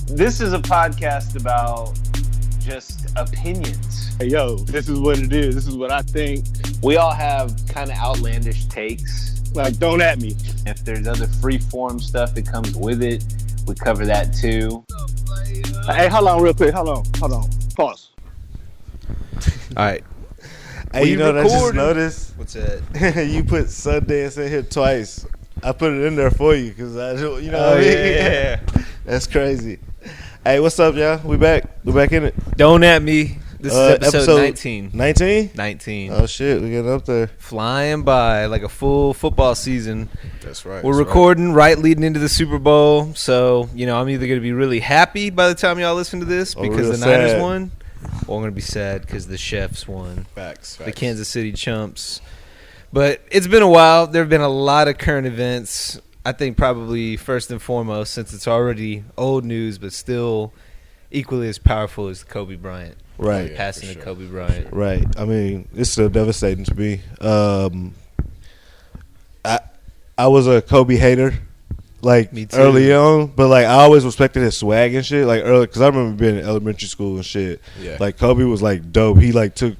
This is a podcast about just opinions. Hey, yo, this is what it is. This is what I think. We all have kind of outlandish takes. Like, don't at me. If there's other free form stuff that comes with it, we cover that too. Hey, hold on real quick. Hold on. Pause. All right. Hey, you know what I just noticed? What's that? You put Sundance in here twice. I put it in there for you because I, you know what I mean? Yeah. That's crazy. Hey, what's up, y'all? We back in it. Don't at me. This is episode 19. 19? 19. Oh, shit. We getting up there. Flying by like a full football season. That's right. We're recording right leading into the Super Bowl. So, you know, I'm either going to be really happy by the time y'all listen to this because the Niners sad. won, or I'm going to be sad because the Chefs won. Facts. The Kansas City Chumps. But it's been a while. There have been a lot of current events. I think probably first and foremost, since it's already old news, but still equally as powerful as Kobe Bryant. Right. Passing to Kobe Bryant. Right. I mean, it's still devastating to me. I was a Kobe hater, like, Me too. early on, but, like, I always respected his swag and shit, like, early, because I remember being in elementary school and shit. Yeah. Like, Kobe was, like, dope. He, like, took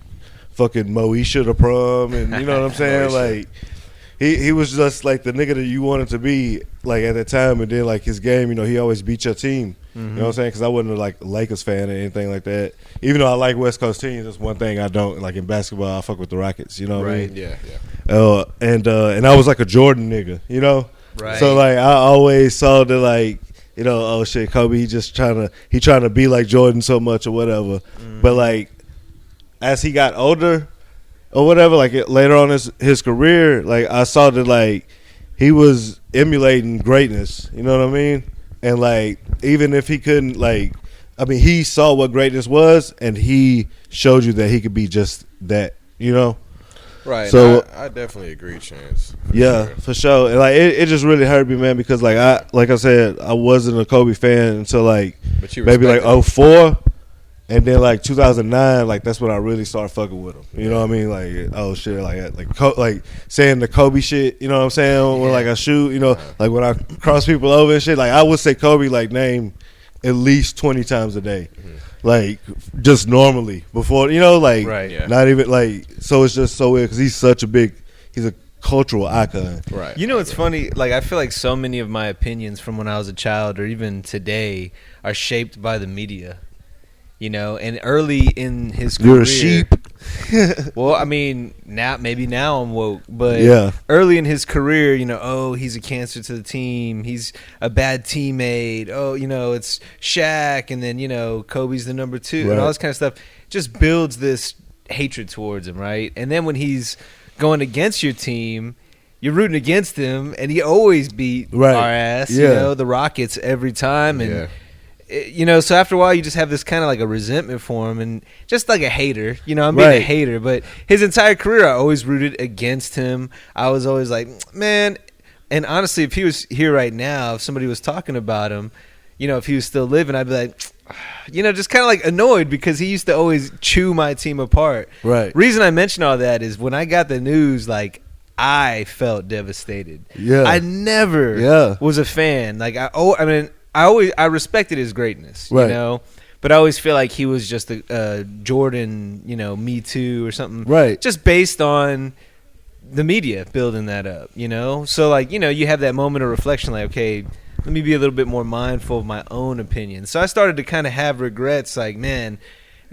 fucking Moesha to prom, and you know what I'm saying? Like, he was just, like, the nigga that you wanted to be, like, at that time, and then, like, his game, you know, he always beat your team. You know what I'm saying? Because I wasn't a Lakers fan or anything like that. Even though I like West Coast teams, that's one thing I don't. Like in basketball, I fuck with the Rockets. You know what I mean? Yeah. And I was like a Jordan nigga, you know? Right. So like I always saw the like, you know, oh shit, Kobe, he trying to be like Jordan so much or whatever. But like as he got older or whatever, like later on his career, like I saw that like he was emulating greatness. You know what I mean? And like even if he couldn't like, I mean, he saw what greatness was, and he showed you that he could be just that, you know? Right. So I definitely agree, Chance. For sure. And like it just really hurt me, man, because like I said, I wasn't a Kobe fan until like maybe like 04, and then like 2009, like that's when I really started fucking with him. You know what I mean? Like oh shit, like saying the Kobe shit. You know what I'm saying? When like I shoot, you know, like when I cross people over and shit. Like I would say Kobe like name at least 20 times a day. Like just normally before, you know, like not even like, so it's just so weird because he's a cultural icon. Right. You know what's funny? Like I feel like so many of my opinions from when I was a child or even today are shaped by the media. You know, and early in his career, You're a sheep. Well, I mean, now I'm woke, but early in his career, you know, oh, he's a cancer to the team. He's a bad teammate. Oh, you know, it's Shaq, and then, you know, Kobe's the number 2, and all this kind of stuff. Just builds this hatred towards him, right? And then when he's going against your team, you're rooting against him, and he always beat our ass, you know, the Rockets every time, and you know, so after a while, you just have this kind of like a resentment for him and just like a hater. You know, I'm being a hater, but his entire career, I always rooted against him. I was always like, man, and honestly, if he was here right now, if somebody was talking about him, you know, if he was still living, I'd be like, you know, just kind of like annoyed because he used to always chew my team apart. Right. Reason I mention all that is when I got the news, like, I felt devastated. Yeah. I never was a fan. Like, I respected his greatness, you know, but I always feel like he was just a Jordan, you know, Me Too or something, right? Just based on the media building that up, you know. So like, you know, you have that moment of reflection, like, okay, let me be a little bit more mindful of my own opinion. So I started to kind of have regrets, like, man,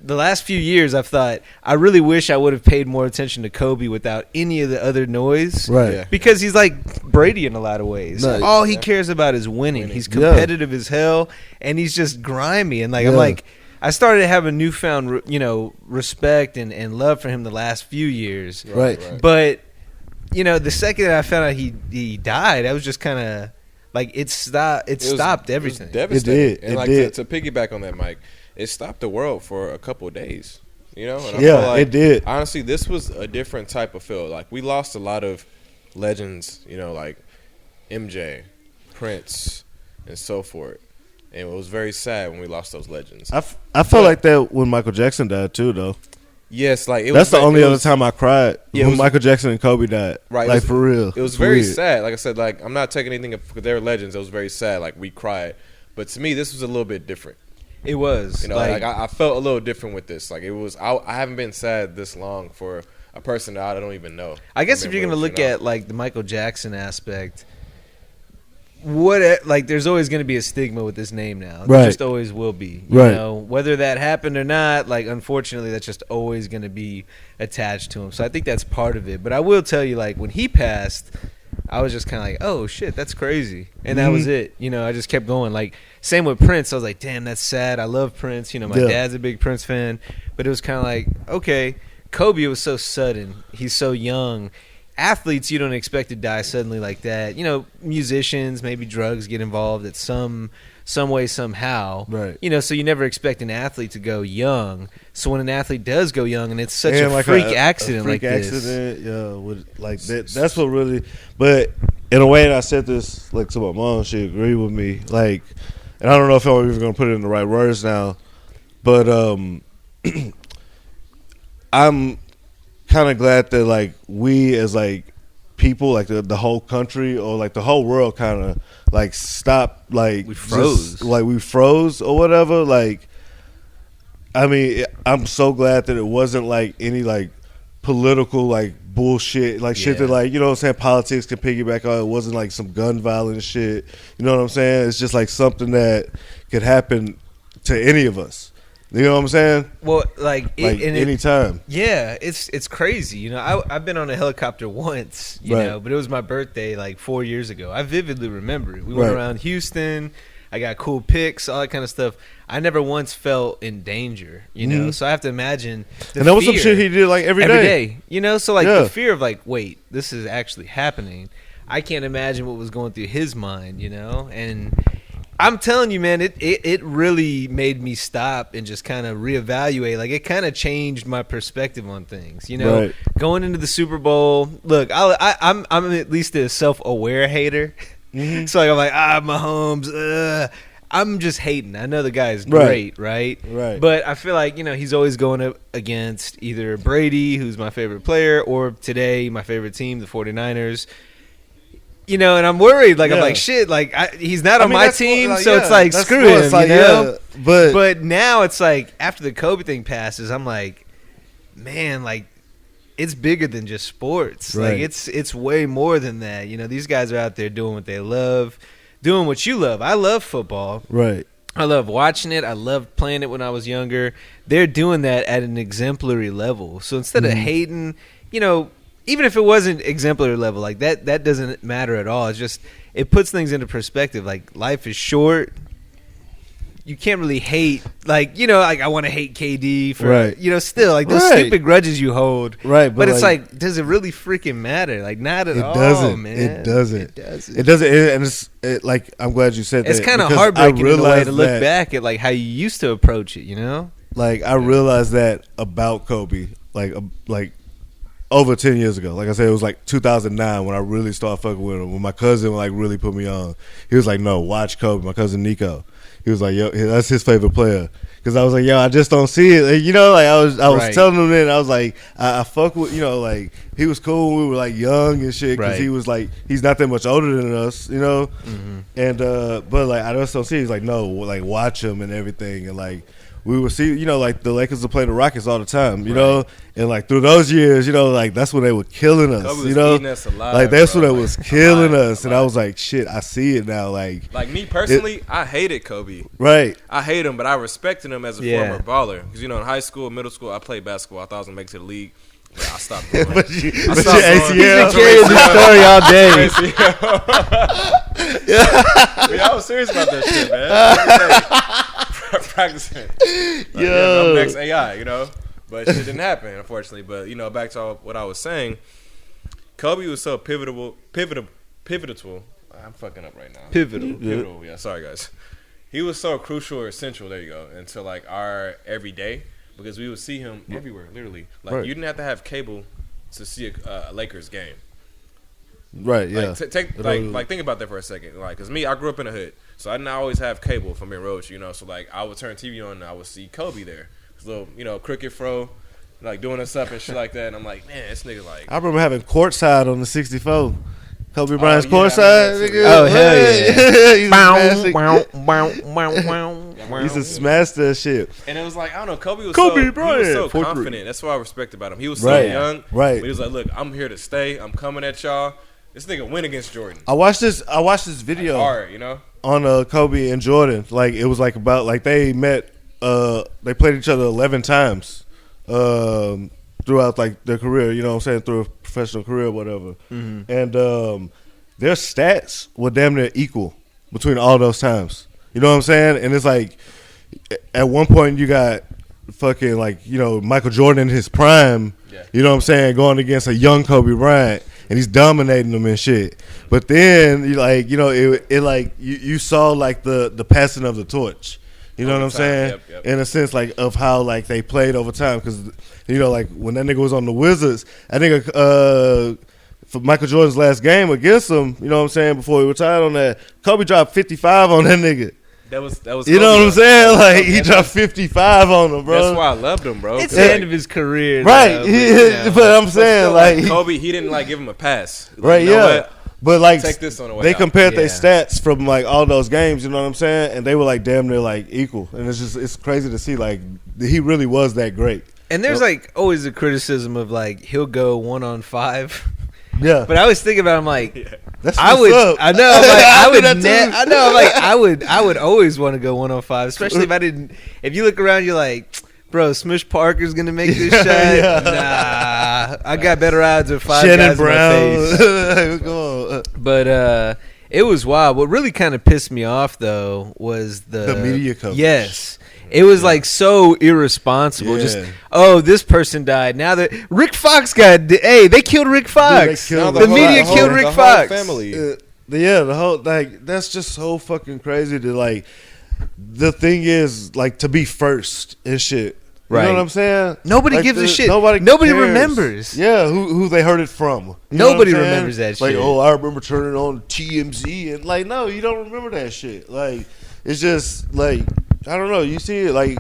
the last few years I've thought I really wish I would have paid more attention to Kobe without any of the other noise, right? Yeah. Because he's like Brady in a lot of ways. Right. All he cares about is winning. He's competitive as hell, and he's just grimy. And like I'm like, I started to have a newfound, you know, respect and love for him the last few years. Right. But you know, the second that I found out he died, I was just kind of like it stopped everything. It was devastating. It did. And it like did. To piggyback on that, Mike, it stopped the world for a couple of days. You know? And I feel like, it did. Honestly, this was a different type of feel. Like we lost a lot of legends, you know, like MJ, Prince, and so forth. And it was very sad when we lost those legends. I felt like that when Michael Jackson died too, though. Yes, like that's the only other time I cried when Michael Jackson and Kobe died. Right, like for real. It was very sad. Like I said, like I'm not taking anything because they're legends. It was very sad. Like we cried, But to me, this was a little bit different. It was. You know, like I felt a little different with this. Like it was. I haven't been sad this long for a person that I don't even know. I guess if you're gonna look at like the Michael Jackson aspect, there's always gonna be a stigma with this name now. There just always will be. You know, whether that happened or not. Like unfortunately, that's just always gonna be attached to him. So I think that's part of it. But I will tell you, like when he passed, I was just kind of like, oh shit, that's crazy, and that was it. You know, I just kept going. Like same with Prince. I was like, damn, that's sad. I love Prince. You know, my dad's a big Prince fan, but it was kind of like, okay. Kobe was so sudden. He's so young. Athletes, you don't expect to die suddenly like that. You know, musicians, maybe drugs get involved at some way, somehow. Right. You know, so you never expect an athlete to go young. So when an athlete does go young, and it's such a freak accident like this. That's what really. But in a way, and I said this like to my mom, she agreed with me. Like, and I don't know if I'm even going to put it in the right words now, but I'm kind of glad that like we as like people, like the whole country or like the whole world kind of like stopped, like we froze, we froze or whatever. Like, I mean, I'm so glad that it wasn't like any like political like bullshit, like shit that like, you know what I'm saying, politics can piggyback on. It wasn't like some gun violence shit. You know what I'm saying? It's just like something that could happen to any of us. You know what I'm saying? Well, like anytime. Yeah, it's crazy. You know, I've been on a helicopter once, you know, but it was my birthday like 4 years ago. I vividly remember it. We went around Houston. I got cool pics, all that kind of stuff. I never once felt in danger, you know. So I have to imagine the and that was some shit he did like every day. You know, so like the fear of like, wait, this is actually happening. I can't imagine what was going through his mind, you know, and I'm telling you, man, it really made me stop and just kind of reevaluate. Like, it kind of changed my perspective on things. You know, going into the Super Bowl. Look, I'm at least a self-aware hater. So like, I'm like, Mahomes. I'm just hating. I know the guy's great, right? But I feel like, you know, he's always going up against either Brady, who's my favorite player, or today my favorite team, the 49ers. You know, and I'm worried. Like, I'm like, shit, like, he's not on my team, so it's like, screw him, like, you know? But now it's like, after the Kobe thing passes, I'm like, man, like, it's bigger than just sports. Like, it's way more than that. You know, these guys are out there doing what they love, doing what you love. I love football. I love watching it. I loved playing it when I was younger. They're doing that at an exemplary level. So instead of hating, you know, even if it wasn't exemplary level, like that doesn't matter at all. It's just, it puts things into perspective. Like, life is short. You can't really hate, like, you know, like, I want to hate KD for, you know, still, like, those stupid grudges you hold. But it's like, does it really freaking matter? Like, not at all, man. It doesn't. And it's like, I'm glad you said that. It's kind of heartbreaking in a way to look back at, like, how you used to approach it, you know? Like, I realized that about Kobe, like over 10 years ago. Like I said, it was like 2009 when I really started fucking with him. When my cousin like really put me on. He was like, no, watch Kobe. My cousin Nico. He was like, yo, that's his favorite player. Because I was like, yo, I just don't see it. Like, you know, like I was telling him then, I was like, I fuck with, you know, like, he was cool when we were like young and shit. Because he was like, he's not that much older than us, you know. And but like, I just don't see it. He's like, no, like, watch him and everything. And like, we would see, you know, like, the Lakers would play the Rockets all the time, you know, and like through those years, you know, like, that's when they were killing us, you know, us alive, like, that's when they was killing us, and I was like, shit, I see it now, like me personally, I hated Kobe, I hate him, but I respected him as a former baller, because, you know, in high school, middle school, I played babasketball. I thought I was gonna make it to the league. But I stopped going. But your ACL. He's been carrying this story all day. I was serious about that shit, man. Practicing. Like, I'm next AI, you know. But shit didn't happen, unfortunately. But, you know, back to what I was saying, Kobe was so pivotal. I'm fucking up right now. Pivotal, yeah. Sorry, guys. He was so crucial or essential, there you go, into, like, our everyday. Because we would see him everywhere, literally. Like, you didn't have to have cable to see a Lakers game. Like, think about that for a second. Like, cause me, I grew up in the hood, so I didn't always have cable from in Roach, you know. So like, I would turn TV on and I would see Kobe there, his little, you know, cricket fro, like doing us up and shit like that. And I'm like, man, this nigga like. I remember having courtside on the 64. Kobe Bryant's courtside, nigga. Oh, hell yeah. He used to smash that shit. And it was like, I don't know, Kobe Bryant, was so 4-3. confident. That's what I respect about him. He was so Right. young. Right. But he was like, look, I'm here to stay. I'm coming at y'all. This nigga win against Jordan. I watched this video Hard, you know? on Kobe and Jordan. Like, it was like about, like, they met, they played each other 11 times throughout, like, their career, you know what I'm saying, through a professional career or whatever. Mm-hmm. And their stats were damn near equal between all those times. You know what I'm saying? And it's like, at one point you got fucking, like, you know, Michael Jordan in his prime, you know what I'm saying, going against a young Kobe Bryant, and he's dominating them and shit. But then, you like, you know, it like, you saw, like, the passing of the torch. You know what I'm saying? Yep. In a sense, like, of how, like, they played over time. Because, you know, like, when that nigga was on the Wizards, I think for Michael Jordan's last game against him, you know what I'm saying, before he retired on that, Kobe dropped 55 on that nigga. That was. You know what I'm saying? Like, he dropped 55 on him, bro. That's why I loved him, bro. It's the end of his career, right? Though, But I'm saying, like, Kobe, he didn't like give him a pass. Like, right? you know Yeah. what? But like, Take this on the way they out. compared their stats from like all those games. You know what I'm saying? And they were like damn near like equal. And it's crazy to see like he really was that great. And there's like always a criticism of like he'll go 1-on-5. Yeah. But I was thinking about him like That's I would. up. I know. Like, I would. that too. I know. Like I would always want to go 1-on-5, especially if I didn't. If you look around, you're like, bro, Smush Parker's gonna make this shot. Yeah. Nah, I got better odds with 5 Shannon guys Brown. in my face. Come on. But it was wild. What really kind of pissed me off though was the media coverage. Yes. It was like so irresponsible. Yeah. Just this person died. Now that Rick Fox got, they killed Rick Fox. Dude, they killed the media killed Rick Fox. Family. The whole like that's just so fucking crazy to like. The thing is like to be first and shit. You know what I'm saying? Nobody like, gives a shit. Nobody cares. Remembers. Yeah, who they heard it from. You Nobody remembers that like, shit. Like, oh, I remember turning on TMZ and like, no, you don't remember that shit. Like, it's just like I don't know. You see it like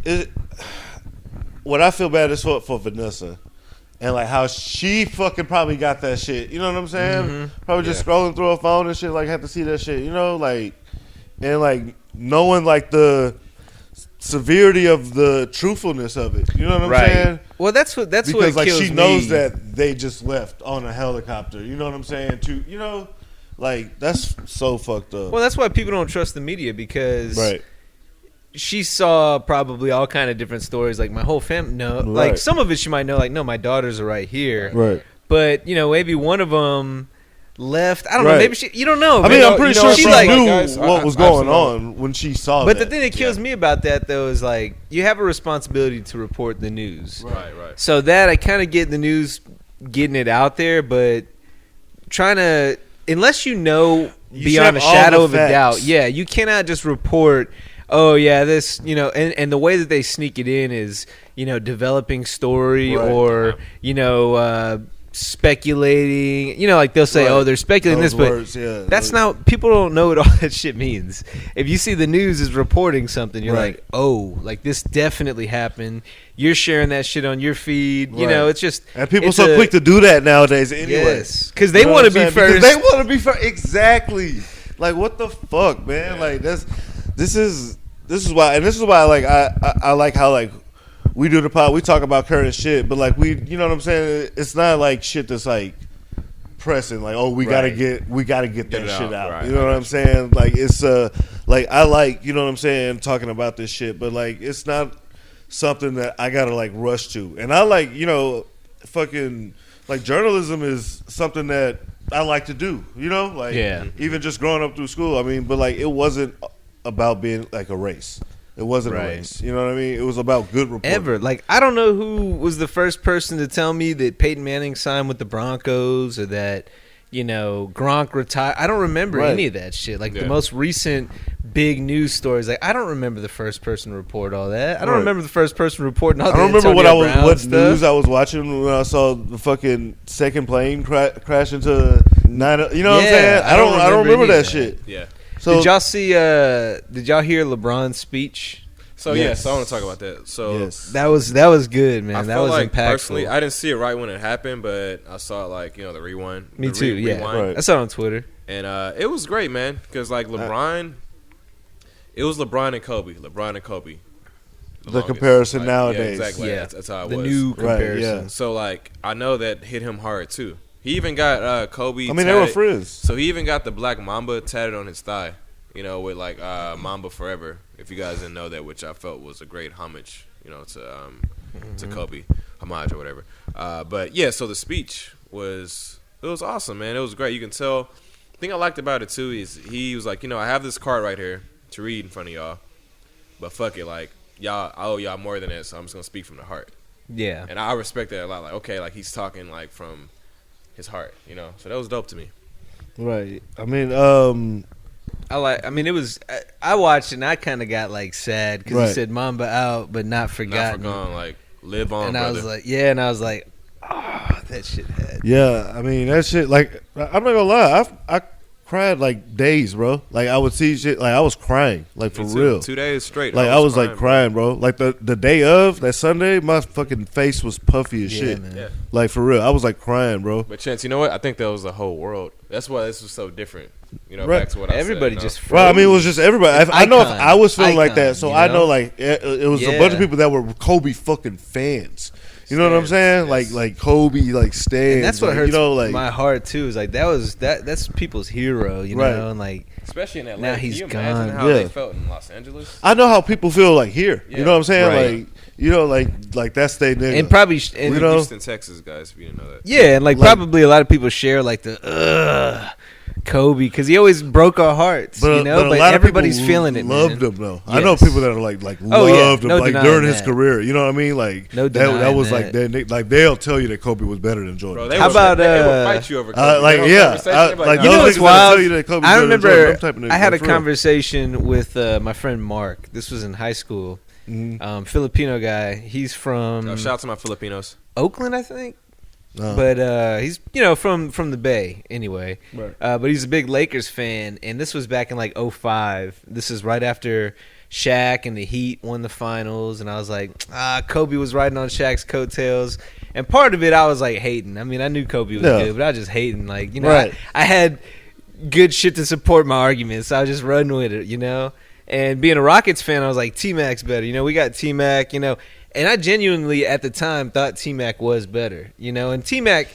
it. What I feel bad is for Vanessa. And like how she fucking probably got that shit. You know what I'm saying? Mm-hmm. Probably just scrolling through her phone and shit. Like had to see that shit. You know, like and like knowing like the severity of the truthfulness of it. You know what I'm saying? Well, that's what Because like kills she knows me. that they just left on a helicopter. You know what I'm saying? To you know, like that's so fucked up. Well, that's why people don't trust the media because Right. she saw probably all kind of different stories. Like my whole family, like Right. some of it she might know. Like no, my daughters are right here. Right. But you know, maybe one of them left. I don't know. Right. Maybe you don't know. I mean, I'm pretty sure she she like knew guys, what was I going absolutely on when she saw But that. the thing that kills me about that though is like you have a responsibility to report the news. Right. So that I kind of get the news, getting it out there, but trying to unless you know You beyond a should have all shadow the of a doubt, facts. yeah, you cannot just report. Oh yeah, this and the way that they sneak it in is developing story Right. or speculating. Like they'll say, Right. oh, they're speculating Those this, but words, yeah. that's not. People don't know what all that shit means. If you see the news is reporting something, you're Right. like, oh, like this definitely happened. You're sharing that shit on your feed. Right. It's just And people it's so quick to do that nowadays anyway. yes, because they You know want to what I'm be saying? first. Because they want to be first. Exactly. Like what the fuck, man? Like this is why like I like how like we do the pod. We talk about current shit, but like you know what I'm saying? It's not like shit that's like pressing. Like we gotta get that it shit out. out. Right. You know what I'm saying? Like it's like I like you know what I'm saying talking about this shit, but like it's not something that I gotta like rush to. And I like fucking like journalism is something that I like to do. Like Yeah. even just growing up through school. I mean, but like it wasn't about being like a race. It wasn't Right. a race. You know what I mean? It was about good reporting. Ever. Like, I don't know who was the first person to tell me that Peyton Manning signed with the Broncos or that, Gronk retired. I don't remember Right. any of that shit. Like, the Yeah. most recent big news stories, like, I don't remember the first person to report all that. I don't Right. remember the first person reporting all I that. don't remember Antonio Brown what stuff. news I was watching when I saw the fucking second plane crash into 9. You know what I'm Yeah, saying? I don't I don't remember remember any that of that. shit. Yeah. So Did y'all see? Did y'all hear LeBron's speech? So Yes. so I want to talk about that. So Yes. That was good, man. I That felt was like impactful. personally, I didn't see it right when it happened, but I saw it like the rewind. Me the too. Yeah, rewind. I saw it on Twitter. And it was great, man, because like LeBron, it was LeBron and Kobe. The longest. comparison Like, nowadays. Yeah, exactly. Yeah. That's how it The was. new Right, comparison. yeah. So like I know that hit him hard too. He even got Kobe. I mean, they were tatted- friends. So he even got the black mamba tatted on his thigh. With like Mamba Forever. If you guys didn't know that, which I felt was a great homage, to Kobe, homage or whatever. But yeah, so the speech was awesome, man. It was great. You can tell. The thing I liked about it too is he was like, I have this card right here to read in front of y'all, but fuck it, like y'all, I owe y'all more than that, so I'm just gonna speak from the heart. Yeah. And I respect that a lot. Like, okay, like he's talking like from his heart, So that was dope to me. Right. I mean, it was. I watched it and I kind of got like sad because Right. he said "Mamba out, but not forgotten." Not forgone, like live on, and brother. I was like, oh, that shit had. yeah. I mean, that shit. Like, I'm not gonna lie. I cried like days, bro. Like, I would see shit. Like, I was crying. Like, for Me too. real. 2 days straight. Like, I was like crying, bro. Like the day of that Sunday, my fucking face was puffy as shit. Man. Yeah. Like, for real, I was like crying, bro. But Chance, you know what? I think that was the whole world. That's why this was so different. Right. Back to what Everybody I said. just. Well, I mean, it was just everybody. It's I know if icon. I was feeling like Icon, that, so you I know? know like it was a Yeah. bunch of people that were Kobe fucking fans. You know what I'm saying? Yes. Like Kobe, like stands. And that's what like, hurts like my heart too. Is like that's people's hero, Right. and like especially in LA. Now he's Can you imagine gone. how Yeah. they felt in Los Angeles? I know how people feel like here. You Yeah. know what I'm saying? Right. Like that's they nigga. and probably You know? Houston, Texas, guys. If you didn't know that. yeah, and like Like- probably a lot of people share like the Kobe because he always broke our hearts, but you know. a But lot of everybody's people feeling it. Loved man. him though. I Yes. know people that are like Oh, yeah. loved him No like denying during his that. career. You know what I mean? Like No that denying was that. like they'll tell you that Kobe was better than Bro, Jordan. they How would, about, they would fight you over Kobe. like They yeah, have a conversation, like You know those what's niggas that'll wild? tell you that Kobe's I better than Jordan. remember Them type of niggas, I had a like, for real. conversation with my friend Mark. This was in high school. Mhm. Filipino guy. He's from shout out to my Filipinos. Oakland, I think. Uh, But he's from the Bay anyway. Right. But he's a big Lakers fan, and this was back in like 2005. This is right after Shaq and the Heat won the finals, and I was like, Kobe was riding on Shaq's coattails, and part of it I was like hating. I mean, I knew Kobe was Yeah. good, but I was just hating. Like Right. I had good shit to support my arguments, so I was just running with it, And being a Rockets fan, I was like, T-Mac's better. We got T-Mac, And I genuinely, at the time, thought T-Mac was better, And T-Mac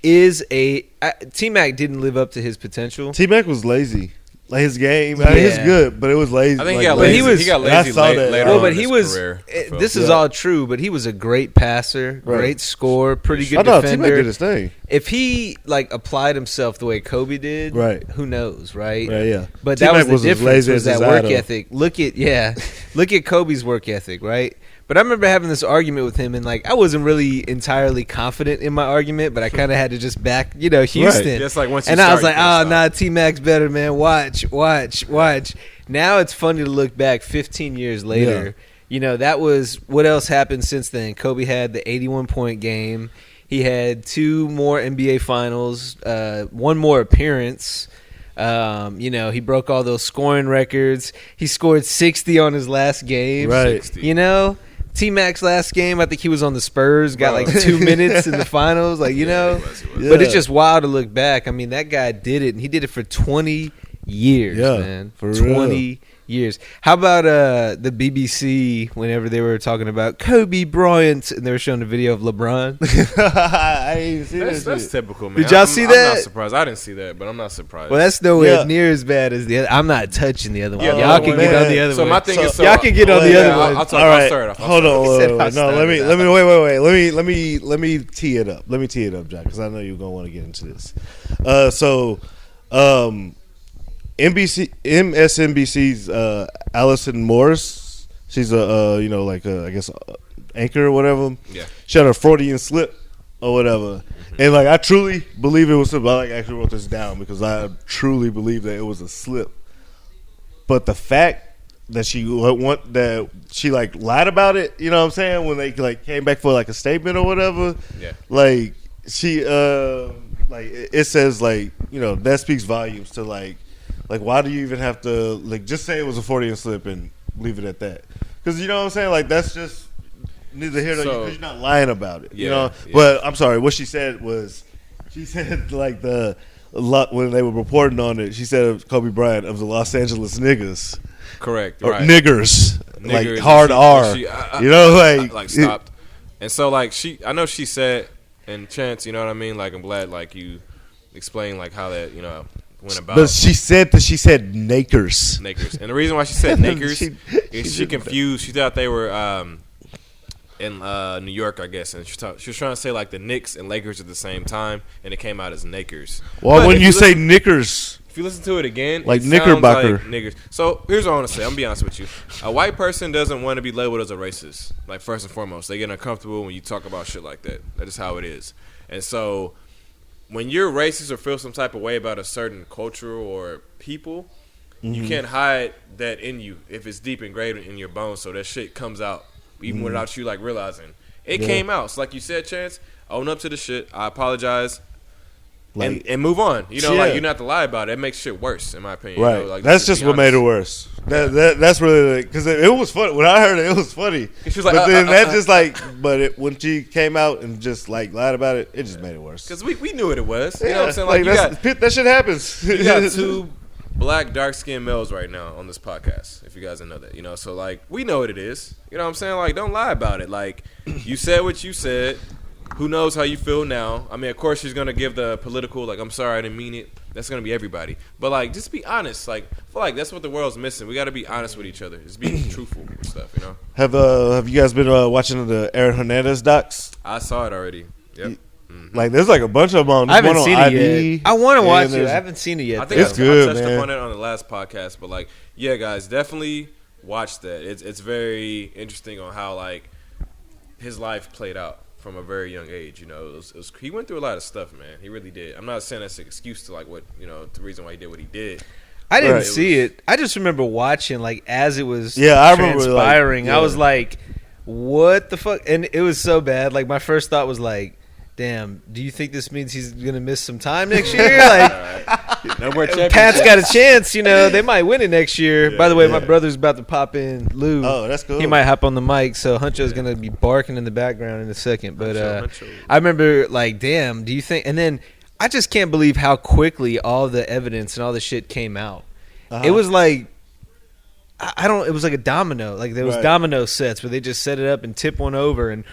T-Mac didn't live up to his potential. T-Mac was lazy. Like his game, I mean, he's Yeah. good, but it was lazy. I think like, he got But lazy. he was- he got I lazy saw late, that. later Well, on but in he his was. career, I felt. This is Yeah. all true, but he was a great passer, Right. great scorer, pretty I good know T-Mac defender. did his thing. If he applied himself the way Kobe did, Right. Who knows, right? Right, yeah. But T-Mac that was was the as difference. lazy Was as his that work idol. ethic? Look at Kobe's work ethic, right? But I remember having this argument with him, and I wasn't really entirely confident in my argument, but I kind of had to just back, Houston. Just like once you and I start, was like, you can't oh, stop. nah, T-Mac's better, man. Watch. Now it's funny to look back 15 years later. That was what else happened since then. Kobe had the 81-point game. He had 2 more NBA Finals, 1 more appearance. He broke all those scoring records. He scored 60 on his last game. Right. 60. T-Mac's last game, I think he was on the Spurs, got Bro. 2 minutes in the finals. He was. Yeah. But it's just wild to look back. I mean, that guy did it, and he did it for 20 years, Yeah, man. for real. 20 years. How about the BBC whenever they were talking about Kobe Bryant and they were showing a video of LeBron? I ain't even see That's that shit. typical, man. Did y'all see I'm that? not surprised. I didn't see that, but I'm not surprised. Well, that's nowhere Yeah. near as bad as the other. I'm not touching the other one. Yeah, Y'all no, can man. get on the other So one. my thing is, y'all can get on the yeah, other I'll- one. I'll talk- All I'll right, start off. hold on. He said wait. I'll No, start let me it wait. Let me tee it up. Let me tee it up, Jack, because I know you're gonna want to get into this. MSNBC's Allison Morris. She's I guess anchor or whatever. Yeah. She had a Freudian slip or whatever, and I truly believe it was something. I actually wrote this down because I truly believe that it was a slip. But the fact that she lied about it, you know what I'm saying? When they came back for a statement or whatever, Yeah. she it says that speaks volumes to why do you even have to just say it was a Freudian slip and leave it at that? Because you know what I'm saying? Like, that's just neither here nor there, because you're not lying about it. You know? Yeah. But I'm sorry. What she said was, she said, like, when they were reporting on it, she said of Kobe Bryant of the Los Angeles niggas. Correct. Or right. Niggers. Like, Niggers, hard R. You know, like stopped. And so, like, I know she said, and Chance, you know what I mean? Like, I'm glad, like, you explained, like, how that, you know, went about. But she said Nakers. Nakers. And the reason why she said Nakers is she confused. She thought they were in New York, I guess. And she was trying to say, like, the Knicks and Lakers at the same time, and it came out as Nakers. Well, when you say Knickers, if you listen to it again, like it Knickerbocker. sounds like niggers. So here's what I want to say. I'm going to be honest with you. A white person doesn't want to be labeled as a racist, like, first and foremost. They get uncomfortable when you talk about shit like that. That is how it is. And so when you're racist or feel some type of way about a certain culture or people, you can't hide that in you if it's deep engraved in your bones. So that shit comes out even without you, like, realizing. It came out. So like you said, Chance, own up to the shit. I apologize. Like, and move on. You know, like, you don't have to lie about it. It makes shit worse, in my opinion. Right. You know, like, that's just what made it worse. That's really, because it was funny. When I heard it was funny. She was like, but then that just, like, when she came out and just, like, lied about it, it just made it worse. Because we knew what it was. You know what I'm saying? Like, that shit happens. You got two black, dark-skinned males right now on this podcast, if you guys didn't know that. You know, so, like, we know what it is. You know what I'm saying? Like, don't lie about it. Like, you said what you said. Who knows how you feel now? I mean, of course, she's going to give the political, like, I'm sorry, I didn't mean it. That's going to be everybody. But, like, just be honest. Like, I feel like that's what the world's missing. We got to be honest with each other. Just be truthful with stuff, you know? Have you guys been watching the Aaron Hernandez docs? I saw it already. Yep. Like, there's, like, a bunch of them on. I haven't seen it ID, yet. I want to watch it. I haven't seen it yet. I think it's good, I touched man. upon it on the last podcast. But, like, yeah, guys, definitely watch that. It's very interesting on how, like, his life played out from a very young age. You know, he went through a lot of stuff, man. He really did. I'm not saying that's an excuse to, like, what, you know, the reason why he did what he did. I didn't see it. I just remember watching, like, as it was I remember, transpiring. like, I was like, what the fuck? And it was so bad. Like, my first thought was like, damn, do you think this means he's going to miss some time next year? Like, no more Pat's got a chance. You know, they might win it next year. By the way, my brother's about to pop in. Lou. Oh, that's cool. He might hop on the mic, so Huncho's going to be barking in the background in a second. But I remember, like, damn, do you think? And then I just can't believe how quickly all the evidence and all the shit came out. It was like, it was like a domino. Like, there was domino sets where they just set it up and tip one over, and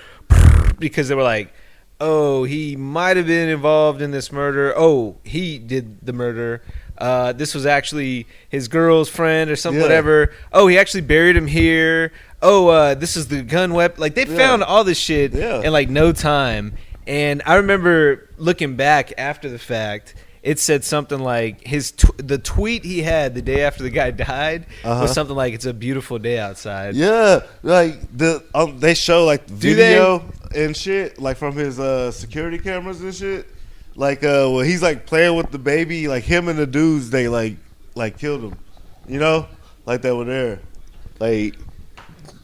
because they were like, oh, he might have been involved in this murder. Oh, he did the murder. This was actually his girl's friend or something, whatever. Oh, he actually buried him here. Oh, this is the gun weapon. Like, they found all this shit in, like, no time. And I remember looking back after the fact, it said something like the tweet he had the day after the guy died was something like, "It's a beautiful day outside." Yeah, like they show, like, video and shit, like, from his security cameras and shit. Like, when he's, like, playing with the baby, like, him and the dudes, they like killed him. You know, like, they were there, like.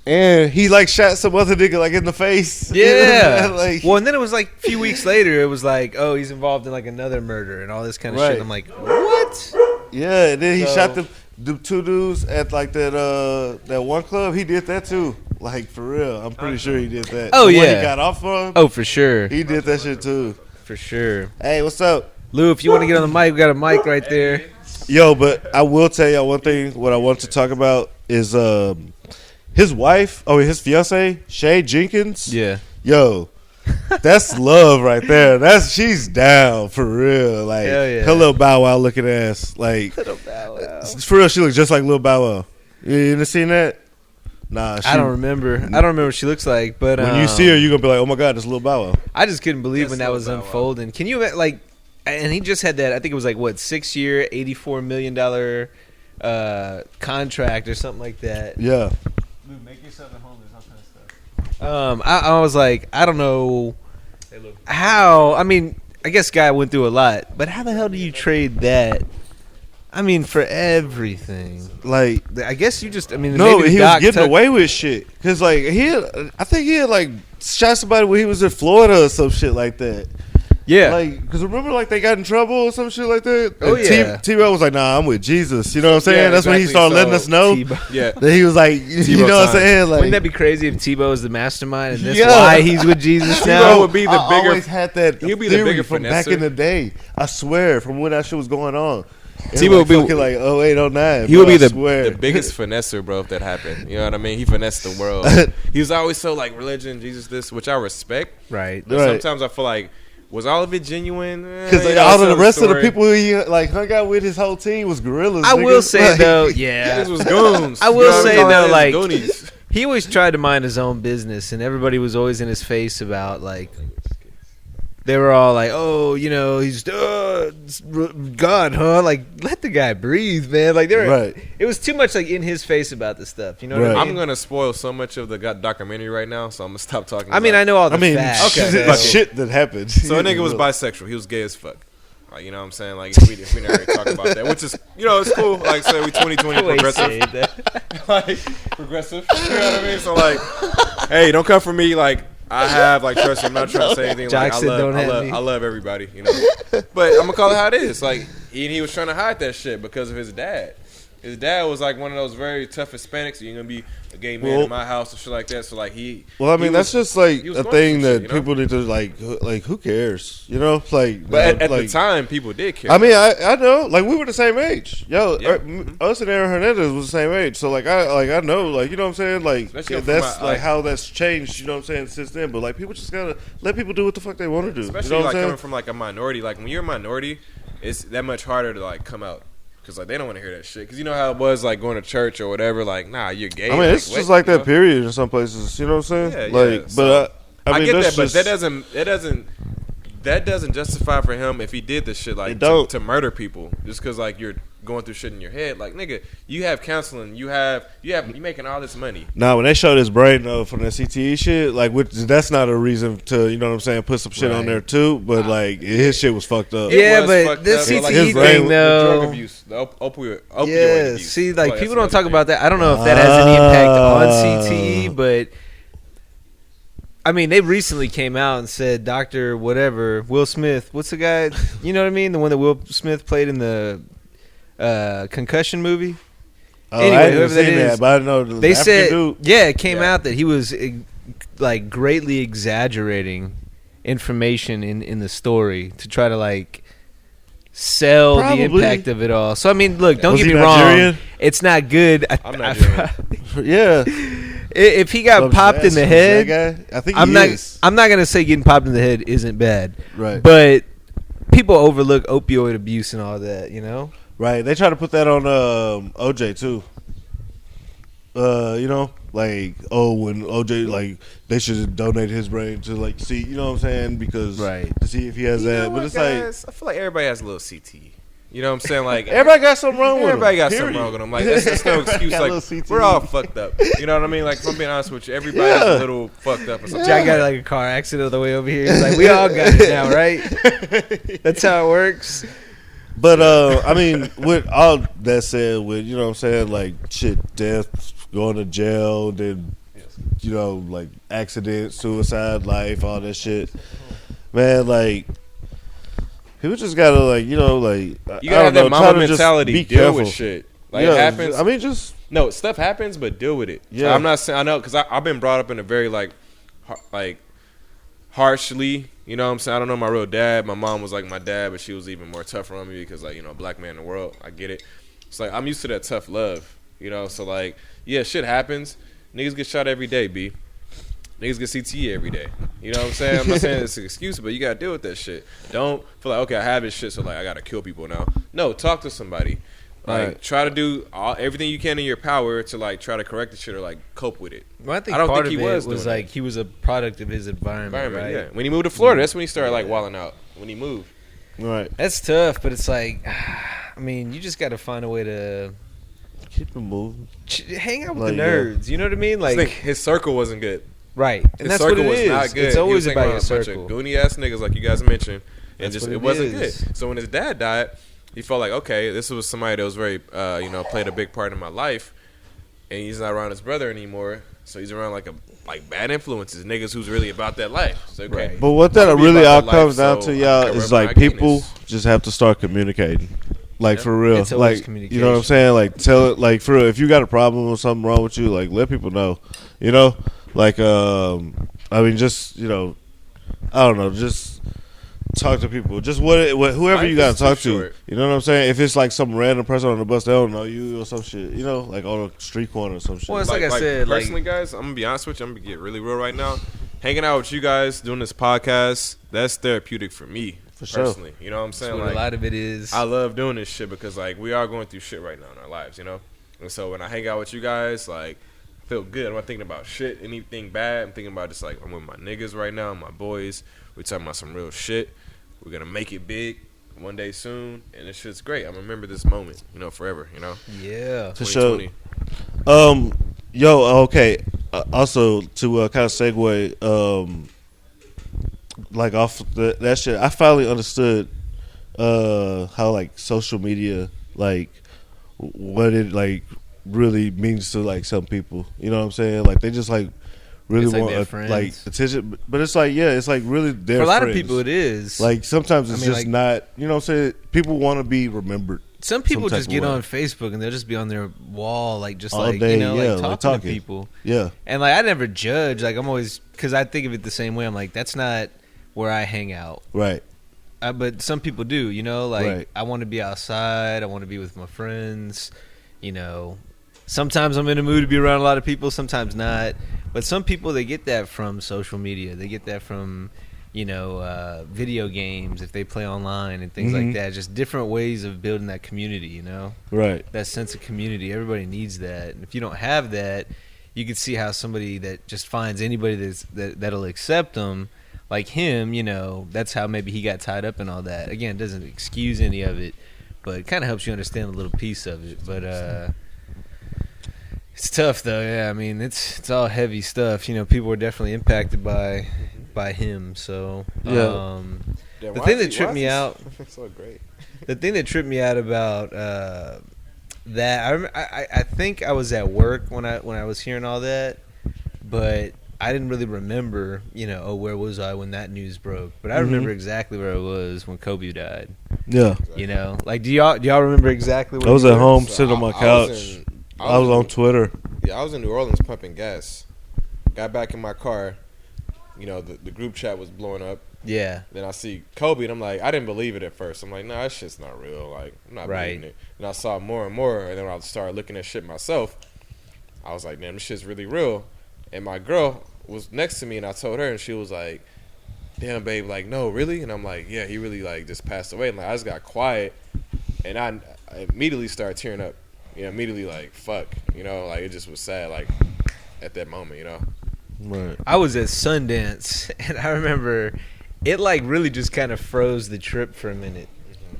And he, like, shot some other nigga, like, in the face. Yeah. Like, well, and then it was like a few weeks later, it was like, oh, he's involved in, like, another murder and all this kind of shit. I'm like, what? Yeah, and then he shot the two dudes at, like, that one club. He did that too. Like, for real. I'm pretty sure he did that. Oh, the yeah. one he got off from. Oh, for sure. He did that shit too. For sure. Hey, what's up? Lou, if you want to get on the mic, we got a mic right there. Yo, but I will tell y'all one thing. What I want to talk about is his wife, his fiance, Shay Jenkins. Yeah. Yo, that's love right there. She's down for real. Like, her little Bow Wow looking ass. Like, Little Bow Wow. For real, she looks just like Lil Bow Wow. You ever seen that? Nah, I don't remember. I don't remember what she looks like. But when you see her, you're gonna be like, "Oh my god, that's Lil Bow Wow." I just couldn't believe when that was unfolding. Can you, like? And he just had that. I think it was like, what, 6-year, $84 million contract or something like that. Yeah. Make yourself at home. There's all kinds of stuff. I was like, I don't know how. I mean, I guess guy went through a lot, but how the hell do you trade that? I mean, for everything. Like, I guess you just. I mean, no, maybe he was getting away with shit because, like, I think he had like shot somebody when he was in Florida or some shit like that. Yeah. Like, because remember, like, they got in trouble or some shit like that? Oh, And yeah. T-Rail was like, nah, I'm with Jesus. You know what I'm saying? Yeah, That's when he exactly. started letting us know Yeah. that he was like, you know what I'm saying? Like, Wouldn't that be crazy if Tebow is the mastermind and that's Yeah. why he's with Jesus now? Tebow would be the I bigger. always had that he'll be the theory bigger from back finesser. in the day. I swear, from when that shit was going on. Tebow would be like 08, 09. He would be the the biggest finesser, bro, if that happened. You know what I mean? He finessed the world. He was always so like religion, Jesus, this, which I respect. Right. But sometimes I feel like, was all of it genuine? Because all of the rest of the people who he like hung out with, his whole team was gorillas. I will say, like, though, yeah. This was goons. I will say, though, like, Goonies. he always tried to mind his own business, and everybody was always in his face about, like, they were all like, oh, you know, he's God, huh? Like, let the guy breathe, man. Like, it was too much, like, in his face about this stuff. You know what I mean? I'm going to spoil so much of the documentary right now, so I'm going to stop talking. I mean, I know all the facts. Okay, shit that happened. So a nigga was bisexual. He was gay as fuck. Like, you know what I'm saying? Like, if we never talk about that, which is, you know, it's cool. Like, say we 2020 progressive. Like, progressive. You know what I mean? So, like, hey, don't come for me, like, I have, like, trust. I'm not trying to say anything. Like, I love everybody, you know. But I'm gonna call it how it is. Like, he was trying to hide that shit because of his dad. His dad was like one of those very tough Hispanics. You're gonna be a gay man in my house or shit like that. So like Well, I mean, that's just like a thing that people need to like. Who cares? You know, like. But at the time, people did care. I mean, I know. Like, we were the same age. Yo, us and Aaron Hernandez was the same age. So like, I know. Like, you know what I'm saying? Like, that's like how that's changed. You know what I'm saying? Since then, but like, people just gotta let people do what the fuck they want to do. Especially you know like coming from like a minority. Like when you're a minority, it's that much harder to like come out. Because, like, they don't want to hear that shit. Because you know how it was, like, going to church or whatever. Like, nah, you're gay. I mean, it's just like that period in some places. You know what I'm saying? Like, but I mean, get that, but that doesn't justify for him if he did this shit, like, to murder people. Just because, like, you're going through shit in your head. Like, nigga, you have counseling. You making all this money. Nah, when they showed his brain from that CTE shit, like, that's not a reason to, you know what I'm saying, put some shit on there too. But like, his shit was fucked up. Yeah, but this CTE thing, though, the drug abuse, the opioid abuse. See, like, people don't talk about that. I don't know if that has any impact on CTE, but I mean, they recently came out and said Dr. whatever, Will Smith. What's the guy? You know what I mean? The one that Will Smith played in the concussion movie. Anyway, I didn't see that, but I know they said, it came out that he was like greatly exaggerating information in the story to try to like sell the impact of it all. So I mean, look, don't get me wrong, it's not good. I'm Nigerian. Yeah. If he got popped in the head, I think I'm not gonna say getting popped in the head isn't bad, right? But people overlook opioid abuse and all that, you know. Right, they try to put that on OJ too. You know, like when OJ, like they should donate his brain to like see, you know what I'm saying? Because to see if he has that. But it's guys, I feel like everybody has a little CT. You know what I'm saying? Like everybody got something wrong with them. Everybody got something wrong with them. Like that's no excuse. Like we're all fucked up. You know what I mean? Like if I'm being honest with you, everybody's a little fucked up. Or something. Jack got like a car accident on the way over here. He's like, we all got it now, right? That's how it works. But I mean, with all that said, with you know what I'm saying, like shit, death, going to jail, then you know, like accident, suicide, life, all that shit. Man, like people just gotta like, you know, like you gotta have that mama mentality. Be deal careful with shit. Like it happens. I mean, just no stuff happens, but deal with it. Yeah, I'm not saying I know because I've been brought up in a very like harshly. You know what I'm saying? I don't know my real dad. My mom was like my dad, but she was even more tougher on me because, like, you know, black man in the world. I get it. It's like I'm used to that tough love, you know? So, like, yeah, shit happens. Niggas get shot every day, B. Niggas get CTE every day. You know what I'm saying? I'm not saying it's an excuse, but you got to deal with that shit. Don't feel like, okay, I have this shit, so, like, I got to kill people now. No, talk to somebody. Like, try to do everything you can in your power to, like, try to correct the shit or, like, cope with it. Well, I don't think he was like, he was a product of his environment, right? Yeah. When he moved to Florida, that's when he started, like, wilding out. When he moved. Right. That's tough, but it's like, I mean, you just got to find a way to keep him moving. Hang out with the nerds. You know what I mean? Like, his circle wasn't good. Right. And that's what it is. Not good. It's always about your circle. Bunch of goony-ass niggas, like you guys mentioned, and just it wasn't good. So when his dad died, he felt like, okay, this was somebody that was very, you know, played a big part in my life. and he's not around his brother anymore. So he's around like bad influences, niggas who's really about that life. So, okay, Right. But what that really all comes down so to, y'all, I can is rub my like people gayness. just have to start communicating. Like, for real. It's always Like, communication. you know what I'm saying? Like, tell it, like, for real, if you got a problem or something wrong with you, like, let people know. You know? Like, I mean, just, you know, I don't know, just talk to people. Just whoever Life you got is to talk too to. short. You know what I'm saying? If it's like some random person on the bus, they don't know you or some shit. You know? Like, on a street corner or some shit. Well, it's like I said, personally, guys, I'm gonna be honest with you. I'm gonna get really real right now. Hanging out with you guys, doing this podcast, that's therapeutic for me. For sure. Personally, you know what I'm saying? That's what a lot of it is. I love doing this shit because like we are going through shit right now in our lives, you know. And so when I hang out with you guys, like I feel good. I'm not thinking about shit, anything bad. I'm thinking about just like I'm with my niggas right now, my boys. We're talking about some real shit. We're gonna make it big one day soon, and this shit's great. I'm gonna remember this moment, you know, forever. You know. Yeah. For sure. 2020. Yo, okay. Also, to kind of segue, like off that shit, I finally understood how like social media, like what it like really means to like some people. You know what I'm saying? Like they just like really It's like want their friends. like attention, but it's like it's like really their For a lot friends. of people, it is. Like sometimes it's I mean, just like- not. You know what I'm saying? People want to be remembered. Some people some type just of get way. on Facebook and they'll just be on their wall, like just All like day, you know, yeah, like like talking to talking. people. Yeah, And like I never judge. Like I'm always because I think of it the same way. I'm like that's not where I hang out. right. But some people do. You know, like Right. I want to be outside. I want to be with my friends. You know, sometimes I'm in the mood to be around a lot of people. Sometimes not. But some people they get that from social media. They get that from video games if they play online and things like that. Just different ways of building that community. You know. Right. That sense of community. Everybody needs that. And if you don't have that, you can see how somebody that just finds anybody that'll accept them, like him, you know, that's how maybe he got tied up in all that. Again, it doesn't excuse any of it, but it kind of helps you understand a little piece of it. But it's tough though. Yeah, I mean, it's all heavy stuff. You know, people were definitely impacted by him. So Yeah. Yeah, the why thing is that he- tripped why me is out. this so great. The thing that tripped me out about that, I think I was at work when I was hearing all that, but I didn't really remember, where was I when that news broke? But I remember exactly where I was when Kobe died. Yeah. You know, like do y'all remember exactly? Where I was you at were? home So sitting on my I was couch. in- I was on Twitter. Yeah, I was in New Orleans pumping gas. Got back in my car. You know, the group chat was blowing up. Yeah, Then I see Kobe, and I'm like, I didn't believe it at first. I'm like, nah, that shit's not real. Like, I'm not Right. believing it. And I saw more and more, and then when I started looking at shit myself, I was like, damn, this shit's really real. And my girl was next to me, and I told her, and she was like, damn, babe, like, no, really? And I'm like, yeah, he really, like, just passed away. And, like, I just got quiet, and I immediately started tearing up. You know, immediately, like, fuck. You know, like, it just was sad, like, at that moment, you know? Right. I was at Sundance, and I remember it like really just kind of froze the trip for a minute.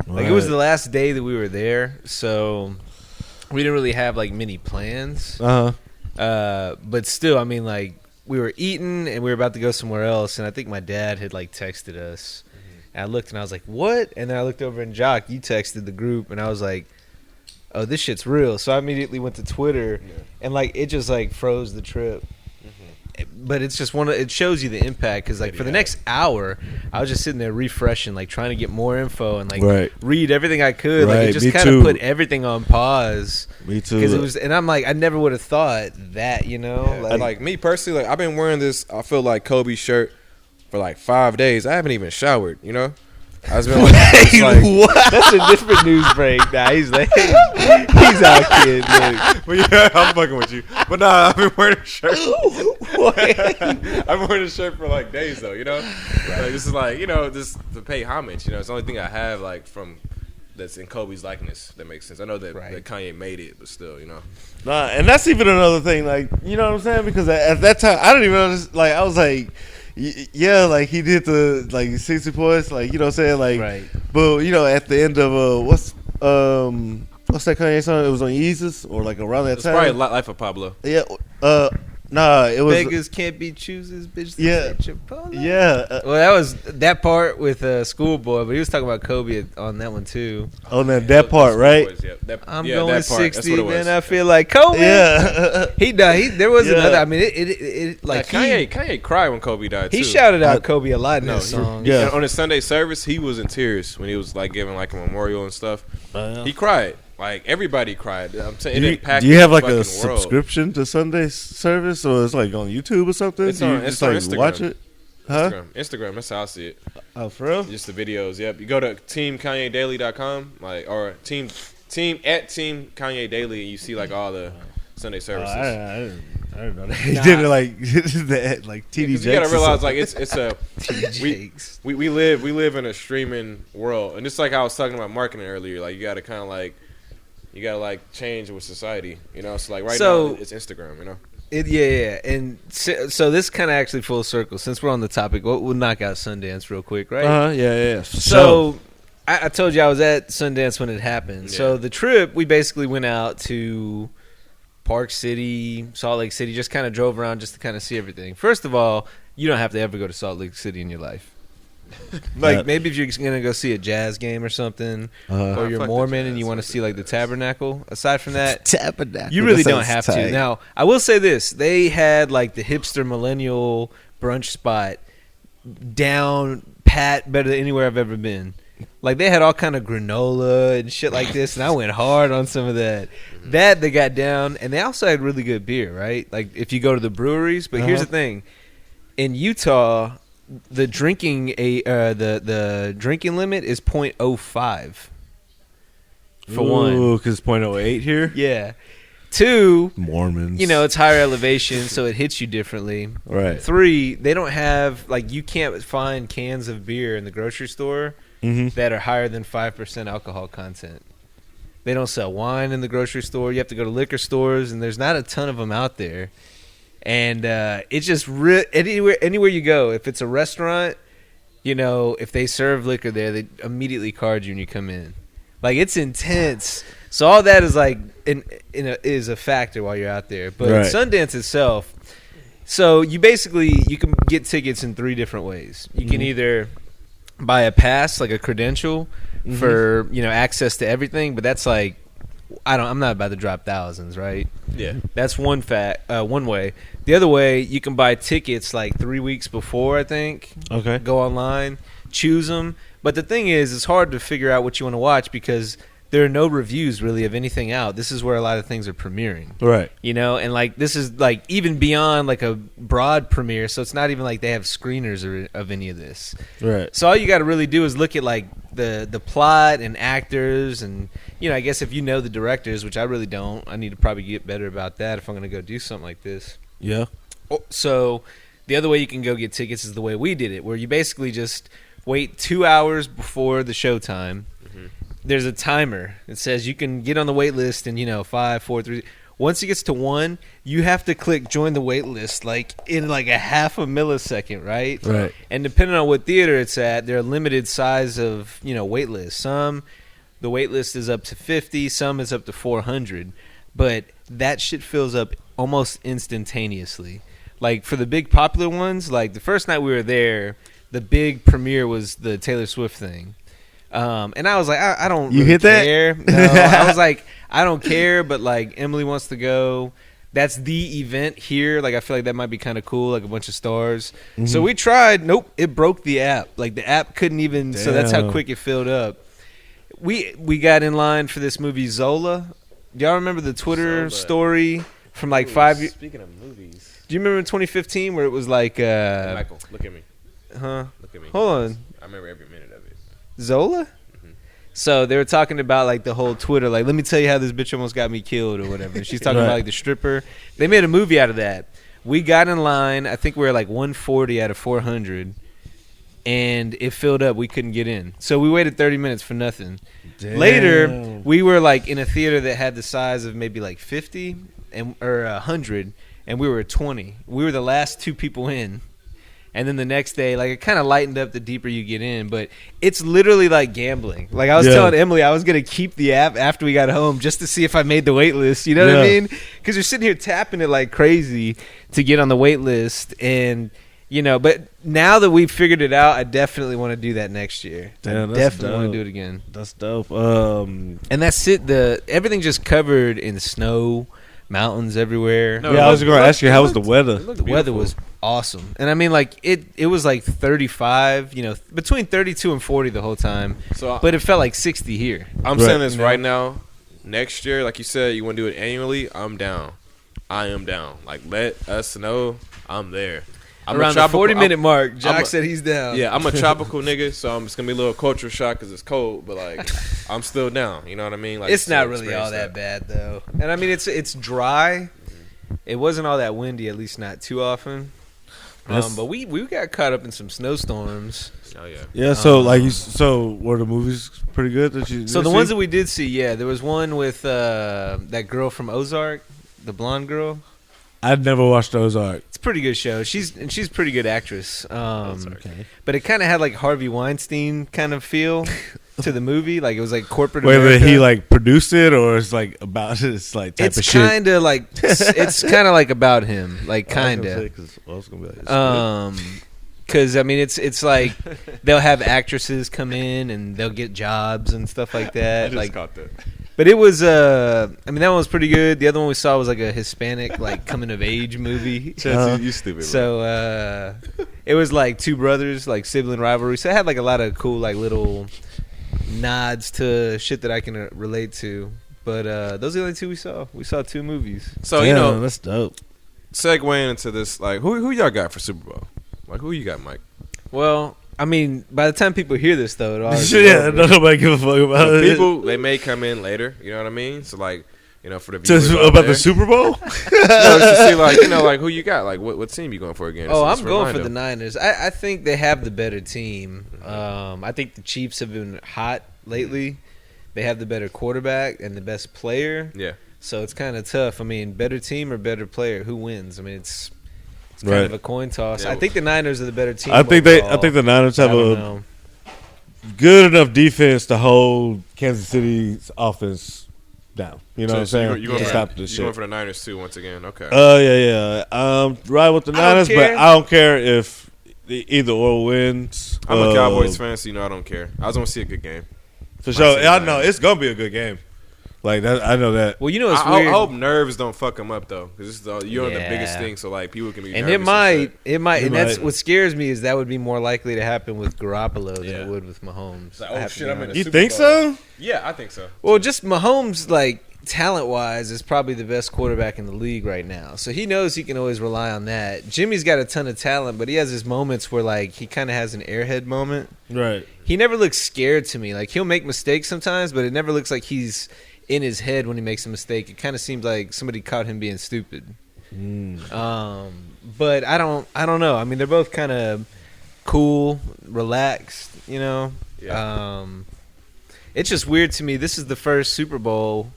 Like it was the last day that we were there, so we didn't really have like many plans. But still, I mean, like we were eating and we were about to go somewhere else, and I think my dad had like texted us. And I looked and I was like, "What?" And then I looked over and Jock, you texted the group, and I was like, "Oh, this shit's real." So I immediately went to Twitter, and like it just like froze the trip. But it's just it shows you the impact because like for the next hour I was just sitting there refreshing, like trying to get more info and like read everything I could. Like it just kind of put everything on pause. Me too. Because it was, and I'm like, I never would have thought that, Like me personally, like I've been wearing this, I feel like Kobe shirt for like 5 days. I haven't even showered, you know? I was been like, it's like That's a different news break. Nah, he's like, he's out, kid. Look. but yeah, I'm fucking with you. But nah, I've been wearing a shirt. I've been wearing a shirt for like days though, you know? Like, this is like, you know, just to pay homage, you know? It's the only thing I have like from that's in Kobe's likeness. That makes sense. I know that, that Kanye made it, but still, you know. Nah, and that's even another thing, like, you know what I'm saying? Because at that time, I didn't even understand, like, I was like, yeah, like, he did the, like, 60 points, like, you know what I'm saying? Like, but, you know, at the end of, what's that Kanye song? It was on Yeezus, or, like, around that It's time? probably Life of Pablo. Yeah, Nah, it was beggars can't be choosers, bitch. Yeah. Chipotle. Yeah. Well, that was that part with Schoolboy, but he was talking about Kobe on that one too. On that part, right? Boys, yep. I'm that going part. That's 60, what it was. man. I feel like Kobe. Yeah. He died. There was Yeah. another. I mean, it like Kanye cried when Kobe died. he too. shouted out Kobe a lot in No, his song. Yeah. On his Sunday service, he was in tears when he was like giving like a memorial and stuff. Uh-huh. He cried. Like everybody cried. I'm saying, Do you have like a subscription to Sunday service, or it's like on YouTube or something? It's Do you on just Instagram. watch it? Huh? Instagram. That's how I see it. Oh, for real? Just the videos. Yep. You go to teamkanyedaily.com, or team at Team Kanye Daily, and you see like all the Sunday services. I didn't know that. He did it like like TD Jakes. You gotta realize like it's a Jakes. we live in a streaming world, and just like I was talking about marketing earlier, like you gotta kind of like change with society, you know. So like now it's Instagram, you know. Yeah, and so this kind of actually full circle. Since we're on the topic, we'll knock out Sundance real quick, right? Yeah. So I told you I was at Sundance when it happened. Yeah. So the trip, we basically went out to Park City, Salt Lake City, just kind of drove around just to kind of see everything. First of all, you don't have to ever go to Salt Lake City in your life. Like maybe if you're gonna go see a jazz game or something, or you're Mormon and you want to see like the Tabernacle. Aside from that, Tabernacle. you really don't have to. Now, I will say this: they had like the hipster millennial brunch spot down pat better than anywhere I've ever been. Like they had all kind of granola and shit like this, and I went hard on some of that. That they got down, and they also had really good beer, right? Like if you go to the breweries. But here's the thing: in Utah, the drinking the drinking limit is 0.05 for one. Because it's 0.08 here. Yeah. Two, Mormons. you know, it's higher elevation, so it hits you differently. Right. Three, they don't have like you can't find cans of beer in the grocery store that are higher than 5% alcohol content. They don't sell wine in the grocery store. You have to go to liquor stores, and there's not a ton of them out there. And it's just anywhere you go, if it's a restaurant, you know, if they serve liquor there, they immediately card you when you come in. Like it's intense. So all that is like is a factor while you're out there. But Sundance itself, so you can get tickets in 3 different ways. You can either buy a pass, like a credential for, you know, access to everything, but that's like I'm not about to drop thousands, right? Yeah. That's one way. The other way, you can buy tickets like 3 weeks before, I think. Okay. Go online, choose them. But the thing is, it's hard to figure out what you want to watch because there are no reviews really of anything out. This is where a lot of things are premiering. Right. You know, and like this is like even beyond like a broad premiere, so it's not even like they have screeners of any of this. Right. So all you got to really do is look at like the plot and actors, and you know, I guess if you know the directors, which I really don't, I need to probably get better about that if I'm going to go do something like this. Yeah. So the other way you can go get tickets is the way we did it, where you basically just wait 2 hours before the showtime. There's a timer. It says you can get on the wait list in, 5, 4, 3. Once it gets to 1, you have to click join the wait list like in like a half a millisecond, right? Right. And depending on what theater it's at, there are limited size of, wait lists. Some, the wait list is up to 50. Some is up to 400. But that shit fills up almost instantaneously. Like for the big popular ones, like the first night we were there, the big premiere was the Taylor Swift thing. And I was like, I don't You really hit that? care. No, I was like, I don't care, but like Emily wants to go. That's the event here. Like I feel like that might be kind of cool, like a bunch of stars. So we tried. Nope, it broke the app. Like the app couldn't even. So that's how quick it filled up. We got in line for this movie Zola. Do y'all remember the Twitter story from like 5 years? Speaking of movies, Do you remember in 2015 where it was like Michael, look at me. Huh? Look at me. Hold on. I remember every minute of it. Zola? So they were talking about like the whole Twitter, like, let me tell you how this bitch almost got me killed or whatever. And she's talking about like the stripper. They made a movie out of that. We got in line. I think we were like 140 out of 400, and it filled up. We couldn't get in, so we waited 30 minutes for nothing. Damn. Later, we were like in a theater that had the size of maybe like 50 or 100, and we were at 20. We were the last 2 people in. And then the next day, like, it kind of lightened up the deeper you get in. But it's literally like gambling. Like, I was telling Emily I was going to keep the app after we got home just to see if I made the wait list. You know what I mean? Because you're sitting here tapping it like crazy to get on the wait list. And, you know, but now that we've figured it out, I definitely want to do that next year. Damn, I that's definitely want dope. to do it again. That's dope. And that's it. Everything just covered in snow, mountains everywhere. No, yeah, I was going to ask you, how was the weather? The weather was awesome. And I mean, like, it was like 35, you know, between 32 and 40 the whole time. But it felt like 60 here. I'm saying this right now. Next year, like you said, you want to do it annually, I'm down. I am down. Like, let us know I'm there. Around the 40-minute mark, Jock said he's down. Yeah, I'm a tropical nigga, so I'm just going to be a little culture shock because it's cold. But, like, I'm still down. You know what I mean? Like, it's not really all that bad, though. And, I mean, it's dry. It wasn't all that windy, at least not too often. But we got caught up in some snowstorms. Oh, yeah. Yeah, so, so were the movies pretty good that you So the ones that we did see, yeah. There was one with that girl from Ozark, the blonde girl. I'd never watched Ozark. It's a pretty good show. She's a pretty good actress. Okay. But it kind of had like Harvey Weinstein kind of feel to the movie. Like it was like corporate Whether America. he like produced it or it's like about it's like type of shit. It's kind of like about him, like kind of. Because I mean, it's like they'll have actresses come in and they'll get jobs and stuff like that. I just like, caught that. But it was, I mean, that one was pretty good. The other one we saw was like a Hispanic, like coming of age movie. You stupid. So it was like two brothers, like sibling rivalry. So it had like a lot of cool, like little nods to shit that I can relate to. But those are the only two we saw. We saw two movies. So you know, that's dope. Segueing into this, like, who y'all got for Super Bowl? Like, who you got, Mike? Well, I mean, by the time people hear this, though, it'll already Yeah, nobody give a fuck about So it. people, they may come in later. You know what I mean? So like, you know, for the Just viewers out about there, the Super Bowl. no, just to see, like, you know, like who you got, like what team you going for again? Oh, Just I'm going for remind the them. Niners. I think they have the better team. I think the Chiefs have been hot lately. They have the better quarterback and the best player. Yeah. So it's kind of tough. I mean, better team or better player? Who wins? I mean, it's kind of a coin toss. Yeah. I think the Niners are the better team. I think the Niners have a good enough defense to hold Kansas City's offense down. You know what I'm saying? You're going, Stop for, this you're going shit. for the Niners too once again. Okay. Yeah. Right with the Niners, but I don't care if either or wins. I'm a Cowboys fan, so you know I don't care. I just want to see a good game. For sure. I know it's gonna be a good game. Like that, I know that. Well, you know, it's I weird. hope nerves don't fuck them up though, because you're on the biggest thing. So like people can be and nervous it might, and that's might. what scares me is that would be more likely to happen with Garoppolo than it would with Mahomes. Like, I oh have to shit, be I'm in honest. the You Super think Bowl. so? Yeah, I think so. Well, just Mahomes, like talent-wise, is probably the best quarterback in the league right now. So he knows he can always rely on that. Jimmy's got a ton of talent, but he has his moments where like he kind of has an airhead moment. Right. He never looks scared to me. Like he'll make mistakes sometimes, but it never looks like he's in his head when he makes a mistake. It kind of seems like somebody caught him being stupid. But I don't know. I mean, they're both kind of cool, relaxed, you know. Yeah. It's just weird to me. This is the first Super Bowl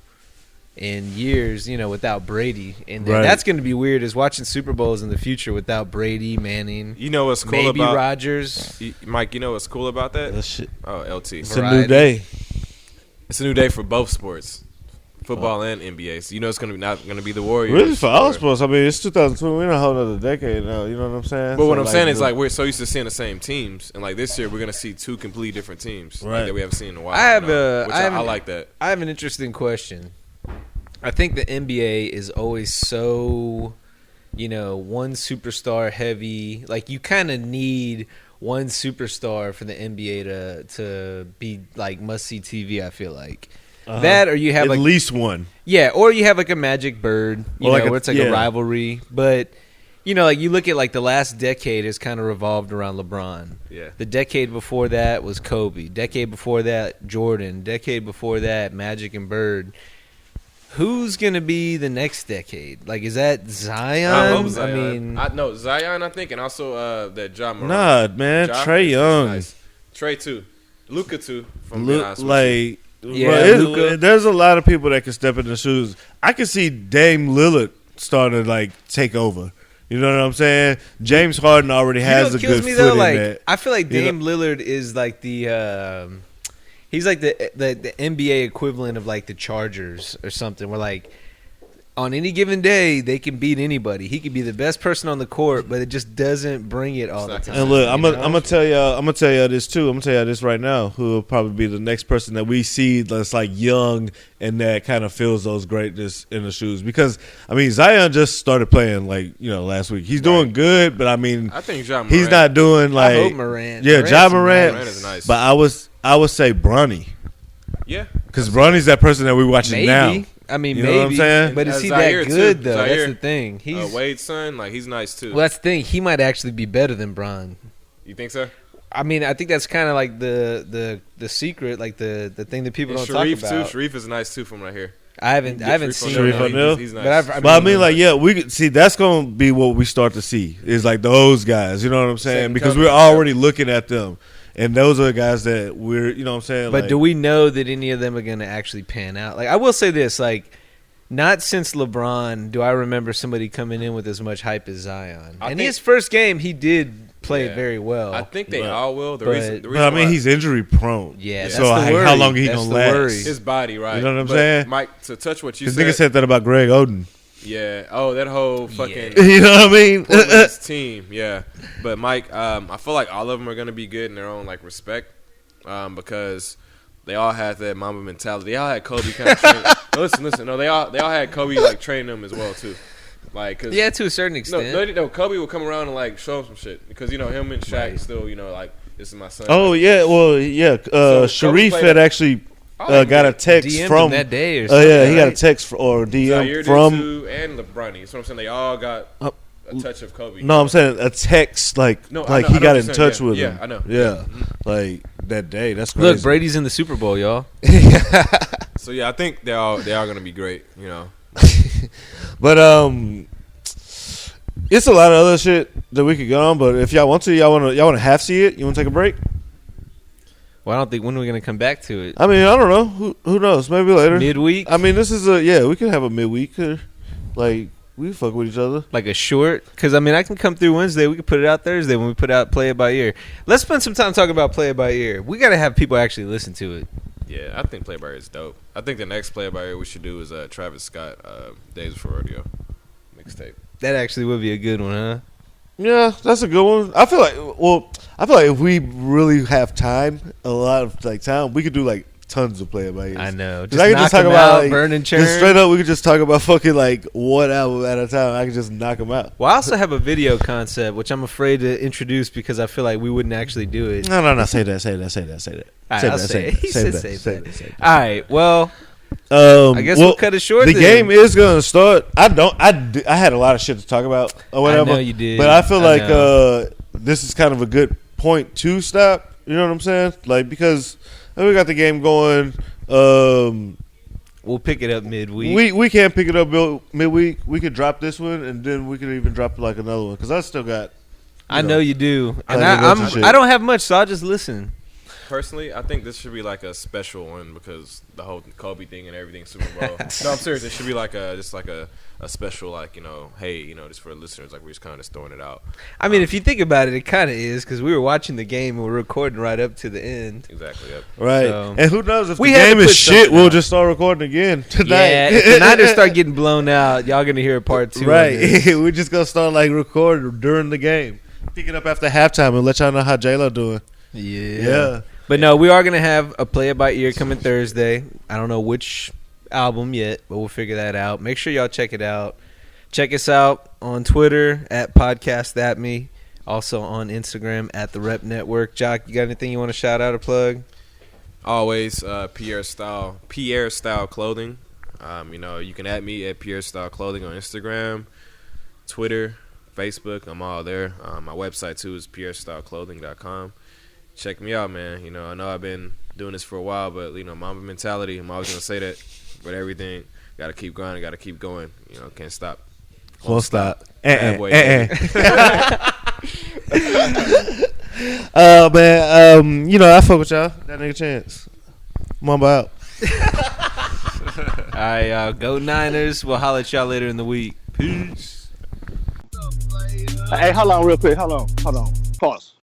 in years, you know, without Brady. And Right. that's going to be weird is watching Super Bowls in the future without Brady, Manning, You know what's cool maybe about Rodgers. Mike? You know what's cool about that? That shit. Oh, LT. It's a new day. It's a new day for both sports, football and NBA. So you know it's not gonna be the Warriors. Really, for all sports. I mean, it's 2020. We're in a whole other decade now. You know what I'm saying? But what So, I'm saying is, like, we're so used to seeing the same teams, and like this year, we're gonna see two completely different teams Right. that we haven't seen in a while. I have you know, which I I like that. I have an interesting question. I think the NBA is always so, you know, one superstar heavy. Like you kind of need one superstar for the NBA to be like must see TV. I feel like that, or you have at like least one. yeah, or you have like a Magic Bird, you Or know, like where it's like a rivalry. But you know, like you look at like the last decade has kind of revolved around LeBron. Yeah. The decade before that was Kobe. Decade before that, Jordan. Decade before that, Magic and Bird. Who's gonna be the next decade? Like, is that Zion? I hope Zion. I mean, no Zion, I think, and also that John Moran. Nah, man. Ja Trey is Young. nice. Trey too, Luka too. From being Look honest with like Yeah, bro, Luka. there's a lot of people that can step in the shoes. I can see Dame Lillard starting to like take over. You know what I'm saying? James Harden already has a good foot in that. I feel like Dame Lillard is like the he's like the NBA equivalent of like the Chargers or something. Where like on any given day they can beat anybody. He could be the best person on the court, but it just doesn't bring it all the time. And look, I'm gonna tell y'all this too. I'm gonna tell y'all this right now. Who will probably be the next person that we see that's like young and that kind of fills those greatness in the shoes? Because I mean, Zion just started playing like last week. He's doing good, but I mean, I think Ja Morant. He's not doing like. I hope Morant. Yeah, Ja Morant. Morant is nice. But I would say Bronny. Yeah, because Bronny's that person that we're watching now. I mean, you know maybe, what I'm saying? But is he Zaire that good too. though? Zaire, that's the thing. He's Wade's son, like he's nice too. Well, that's the thing. He might actually be better than Bron. You think so? I mean, I think that's kind of like the secret, like the thing that people don't Sharif talk about. Too. Sharif is nice too from right here. I haven't seen Sharif him. He's nice. But I mean, like, yeah, we see that's gonna be what we start to see is like those guys. You know what I'm saying? Because we're already looking at them. And those are the guys that we're, you know what I'm saying? But do we know that any of them are going to actually pan out? Like, I will say this, like, not since LeBron do I remember somebody coming in with as much hype as Zion. And his first game, he did play very well. I think they all will. The reason I mean, he's injury prone. Yeah, so that's the worry. How long he that's gonna last? Worry. His body, right? You know what I'm saying? Mike, to touch what you said. said. Nigga said that about Greg Oden. Yeah. Oh, that whole fucking. You know what I mean? Portland's team. Yeah. But Mike, I feel like all of them are gonna be good in their own like respect, because they all had that Mamba mentality. They all had Kobe kind of train. Listen. No, they all had Kobe like train them as well too. Like, cause, yeah, to a certain extent. No, Kobe would come around and like show him some shit because him and Shaq still like this is my son. Oh like, yeah, well yeah. So Sharif had actually got a text DM'd from that day or something. yeah, he got a text or DM Zaire from and LeBron. That's what I'm saying. They all got a touch of Kobe. No, I'm saying a text like he got in touch with him. Yeah, I know. Yeah, like that day. That's crazy. Look, Brady's in the Super Bowl, y'all. So yeah, I think they are gonna be great. But it's a lot of other shit that we could go on. But if y'all want to, y'all want to half see it. You want to take a break? Well, I don't think when are we gonna come back to it. I mean, I don't know. Who knows? Maybe later. Midweek. I mean, this is we can have a midweek. Like we fuck with each other. Like a short, because I mean, I can come through Wednesday. We can put it out Thursday when we put out Play It By Ear. Let's spend some time talking about Play It By Ear. We gotta have people actually listen to it. Yeah, I think Play It By Ear is dope. I think the next Play It By Ear we should do is Travis Scott, Days Before Rodeo mixtape. That actually would be a good one, huh? Yeah, that's a good one. I feel like if we really have time, a lot of like time, we could do like tons of Play It By Ears. I know. Just I can just talk about like, burn and churn. Just straight up, we could just talk about fucking like one album at a time. I could just knock them out. Well, I also have a video concept, which I'm afraid to introduce because I feel like we wouldn't actually do it. No. Say that. All right, say that. All right. Well, I guess we'll cut it short. The game is going to start. I had a lot of shit to talk about or whatever. I know you did. But I feel like this is kind of a good point to stop. You know what I'm saying? Like, because we got the game going. We'll pick it up midweek. We can't pick it up midweek. We could drop this one, and then we could even drop like another one. Because I still got. I know you do. And I I don't have much, so I'll just listen. Personally, I think this should be like a special one because the whole Kobe thing and everything Super Bowl. No, I'm serious. It should be like a special, like, hey, just for listeners, like we're just kind of just throwing it out. I mean, if you think about it, it kind of is because we were watching the game and we're recording right up to the end. Exactly. Yep. Right. So, and who knows if the game is shit, we'll just start recording again tonight. Yeah, if the Niners start getting blown out, y'all gonna hear a part 2. Right. We're just gonna start like recording during the game. Pick it up after halftime and let y'all know how J-Lo doing. Yeah. But no, we are going to have a Play It By Ear coming Thursday. I don't know which album yet, but we'll figure that out. Make sure y'all check it out. Check us out on Twitter at podcastthatme. Also on Instagram at therep.network. Jock, you got anything you want to shout out or plug? Always Pierre Style Clothing. You can add me at Pierre Style Clothing on Instagram, Twitter, Facebook. I'm all there. My website too is pierrestyleclothing.com. Check me out, man. I know I've been doing this for a while, but Mamba mentality. I'm always gonna say that. But everything, gotta keep grinding, gotta keep going. Can't stop. Won't stop. Man, I fuck with y'all. That nigga Chance. Mamba out. All right, go Niners. We'll holler at y'all later in the week. Peace. Hey, hold on real quick. Hold on. Pause.